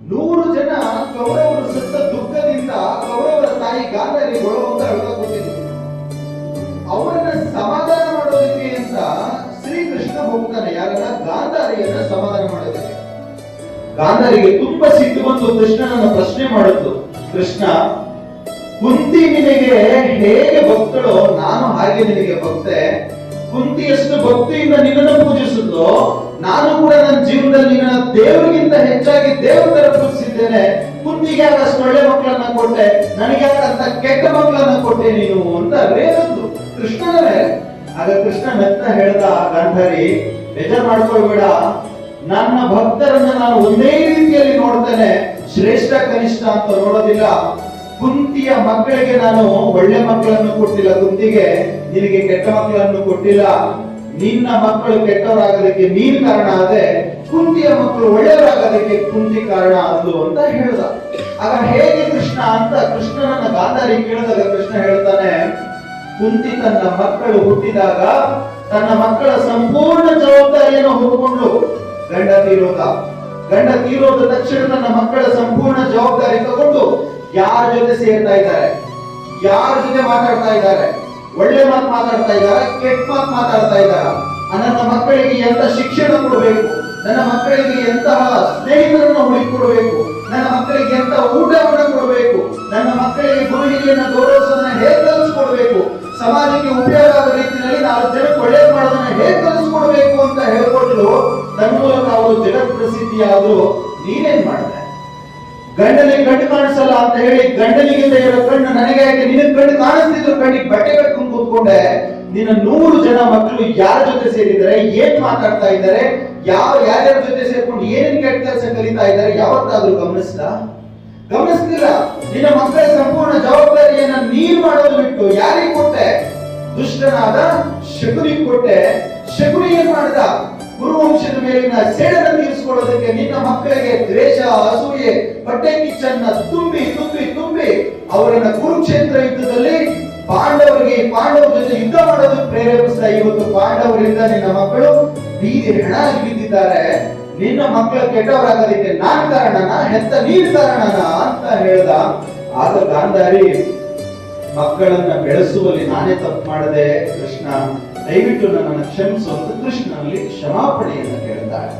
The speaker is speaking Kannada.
100 ಜನ ಕೌರವರು ಸತ್ತ ದುಃಖದಿಂದ ಕೌರವರ ತಾಯಿ ಗಾಂಧಾರಿ ಗೊಳವಂತ ಹೇಳ್ಕೊತಿದ್ರು. ಅವರನ್ನ ಸಮಾಧಾನ ಮಾಡೋದಕ್ಕೆ ಅಂತ ಶ್ರೀಕೃಷ್ಣ ಹೋಗ್ತಾನೆ. ಯಾರನ್ನ? ಗಾಂಧಾರಿಯನ್ನ ಸಮಾಧಾನ ಮಾಡೋದಕ್ಕೆ. ಗಾಂಧಾರಿಗೆ ತುಂಬಾ ಸಿಟ್ಟು ಬಂದು ಕೃಷ್ಣನನ್ನ ಪ್ರಶ್ನೆ ಮಾಡಿದ್ದು. ಕೃಷ್ಣ, ಕುಂತಿ ನಿನಗೆ ಹೇಗೆ ಭಕ್ತಳೋ ನಾನು ಹಾಗೆ ನಿನಗೆ ಭಕ್ತೆ. ಕುಂತಿಯಷ್ಟು ಭಕ್ತಿಯಿಂದ ನಿನ್ನನ್ನು ಪೂಜಿಸುತ್ತೋ ನಾನು ಕೂಡ ನನ್ನ ಜೀವನದಲ್ಲಿ ನಿನ್ನ ದೇವರಿಗಿಂತ ಹೆಚ್ಚಾಗಿ ದೇವರ ತರ ಪೂಜಿಸಿದ್ದೇನೆ. ಕುಂತಿಗೆ ಅಷ್ಟು ಒಳ್ಳೆ ಮಕ್ಕಳನ್ನ ಕೊಟ್ಟೆ, ನನಗೆ ಅಂತ ಕೆಟ್ಟ ಮಕ್ಕಳನ್ನ ಕೊಟ್ಟೆ ನೀನು ಅಂತ ರೇಗದ್ದು ಕೃಷ್ಣನ ಮೇಲೆ. ಆಗ ಕೃಷ್ಣ ಮೆತ್ತ ಹೇಳ್ದ, ಗಾಂಧಾರಿ ಬೇಜಾರ್ ಮಾಡ್ಕೊಳ್ಬೇಡ, ನನ್ನ ಭಕ್ತರನ್ನ ನಾನು ಒಂದೇ ರೀತಿಯಲ್ಲಿ ನೋಡ್ತೇನೆ, ಶ್ರೇಷ್ಠ ಕನಿಷ್ಠ ಅಂತ ನೋಡೋದಿಲ್ಲ. ಕುಂತಿಯ ಮಕ್ಕಳಿಗೆ ನಾನು ಒಳ್ಳೆ ಮಕ್ಕಳನ್ನು ಕೊಟ್ಟಿಲ್ಲ, ಕುಂತಿಗೆ ನಿನಗೆ ಕೆಟ್ಟ ಮಕ್ಕಳನ್ನು ಕೊಟ್ಟಿಲ್ಲ. ನಿನ್ನ ಮಕ್ಕಳು ಕೆಟ್ಟವರಾಗೋದಕ್ಕೆ ನೀನು ಕಾರಣ ಆದ್ರೆ, ಕುಂತಿಯ ಮಕ್ಕಳು ಒಳ್ಳೆಯವರಾಗೋದಕ್ಕೆ ಕುಂತಿ ಕಾರಣ ಆದ್ಲು ಅಂತ ಹೇಳ್ದ. ಆಗ ಹೇಗೆ ಕೃಷ್ಣ ಅಂತ ಕೃಷ್ಣನನ್ನ ಗಾಂಧಾರಿ ಕೇಳಿದಾಗ ಕೃಷ್ಣ ಹೇಳ್ತಾನೆ, ಕುಂತಿ ತನ್ನ ಮಕ್ಕಳು ಹುಟ್ಟಿದಾಗ ತನ್ನ ಮಕ್ಕಳ ಸಂಪೂರ್ಣ ಜವಾಬ್ದಾರಿಯನ್ನು ಹೊತ್ತುಕೊಂಡು ಗಂಡ ತೀರೋದ ತಕ್ಷಣ ತನ್ನ ಮಕ್ಕಳ ಸಂಪೂರ್ಣ ಜವಾಬ್ದಾರಿ ತಗೊಂಡು ಯಾರ ಜೊತೆ ಸೇರ್ತಾ ಇದ್ದಾರೆ, ಯಾರ ಜೊತೆ ಮಾತಾಡ್ತಾ ಇದ್ದಾರೆ, ಒಳ್ಳೆ ಮಾತು ಮಾತಾಡ್ತಾ ಇದ್ದಾರೆ, ಕೆಟ್ಟ ಮಾತು ಮಾತಾಡ್ತಾ ಇದ್ದಾರೆ, ನನ್ನ ಮಕ್ಕಳಿಗೆ ಎಂತ ಶಿಕ್ಷಣ ಕೊಡಬೇಕು, ನನ್ನ ಮಕ್ಕಳಿಗೆ ಎಂತಹ ಸ್ನೇಹಿತರನ್ನು ಹುಡುಕಿಕೊಡಬೇಕು, ನನ್ನ ಮಕ್ಕಳಿಗೆ ಎಂತ ಊಟವನ್ನು ಕೊಡಬೇಕು, ನನ್ನ ಮಕ್ಕಳಿಗೆ ಗುರು ಹಿರಿಯನ್ನ ಗೌರವಿಸೋದನ್ನ ಹೇಗೆ ಕಲಿಸ್ಕೊಡ್ಬೇಕು, ಸಮಾಜಕ್ಕೆ ಉಪಯೋಗ ಆಗೋ ರೀತಿಯಲ್ಲಿ 4 ಜನಕ್ಕೆ ಒಳ್ಳೇದು ಮಾಡೋದನ್ನ ಹೇಗೆ ಕಲಿಸ್ಕೊಡ್ಬೇಕು ಅಂತ ಹೇಳ್ಕೊಟ್ಲು. ತನ್ಮೂಲಕ ಅವರು ಜಗತ್ ಪ್ರಸಿದ್ಧಿಯಾದ್ರು. ನೀನೇನ್ ಮಾಡಿದೆ? ಗಂಡನಿಗೆ ಕಣ್ಣು ಕಾಣಿಸಲ್ಲ ಅಂತ ಹೇಳಿ ಗಂಡನಿಗೆ ಇರೋ ಕಣ್ಣು ನನಗೆ ಯಾಕೆ, ನಿನಗೆ ಕಣ್ಣು ಕಾಣಿಸ್ತಿದ್ರು, ಕಣ್ಣಿಗೆ ಬಟ್ಟೆ ಕಟ್ಕೊಂಡು ಕೂತ್ಕೊಂಡೆ. ನಿನ್ನ 100 ಜನ ಮಕ್ಕಳು ಯಾರ ಜೊತೆ ಸೇರಿದ್ದಾರೆ, ಏನ್ ಮಾತಾಡ್ತಾ ಇದ್ದಾರೆ, ಯಾರ್ಯಾರ ಜೊತೆ ಸೇರ್ಕೊಂಡು ಏನೇನ್ ಕೆಟ್ಟ ಕೆಲಸ ಕಲಿತಾ ಇದ್ದಾರೆ, ಯಾವತ್ತಾದ್ರೂ ಗಮನಿಸ್ತಿಲ್ಲ. ನಿನ್ನ ಮಕ್ಕಳ ಸಂಪೂರ್ಣ ಜವಾಬ್ದಾರಿಯನ್ನ ನೀನ್ ಮಾಡೋದು ಬಿಟ್ಟು ಯಾರಿಗೆ ಕೊಟ್ಟೆ? ದುಷ್ಟನಾದ ಶಕುನಿಗೆ ಕೊಟ್ಟೆ. ಶಕುನಿ ಏನ್ ಮಾಡ್ದ? ಕುರುವಂಶದ ಮೇಲಿನ ಸೇಡನ್ನು ತೀರಿಸಿಕೊಳ್ಳೋದಕ್ಕೆ ನಿನ್ನ ಮಕ್ಕಳಿಗೆ ದ್ವೇಷ, ಅಸೂಯೆ, ಹೊಟ್ಟೆ ಕಿಚ್ಚನ್ನ ತುಂಬಿ ಅವರನ್ನ ಕುರುಕ್ಷೇತ್ರ ಯುದ್ಧದಲ್ಲಿ ಪಾಂಡವರ ಜೊತೆ ಯುದ್ಧ ಮಾಡೋದಕ್ಕೆ ಪ್ರೇರೇಪಿಸಿದ. ಇವತ್ತು ಪಾಂಡವರಿಂದ ನಿನ್ನ ಮಕ್ಕಳು ಬೀದಿ ಹೆಣಾಗಿ ಬಿದ್ದಿದ್ದಾರೆ. ನಿನ್ನ ಮಕ್ಕಳ ಕೆಟ್ಟವರಾಗೋದಕ್ಕೆ ನಾನ್ ಕಾರಣನ, ಹೆತ್ತ ನೀನ್ ಕಾರಣನ ಅಂತ ಹೇಳ್ದ. ಆಗ ಗಾಂಧಾರಿ, ಮಕ್ಕಳನ್ನ ಬೆಳೆಸುವಲ್ಲಿ ನಾನೇ ತಪ್ಪು ಮಾಡದೆ, ಕೃಷ್ಣ ದಯವಿಟ್ಟು ನನ್ನನ್ನು ಕ್ಷಮಿಸು ಅಂತ ಕೃಷ್ಣನಲ್ಲಿ ಕ್ಷಮಾಪಣೆಯನ್ನು ಕೇಳ್ತಾಳೆ.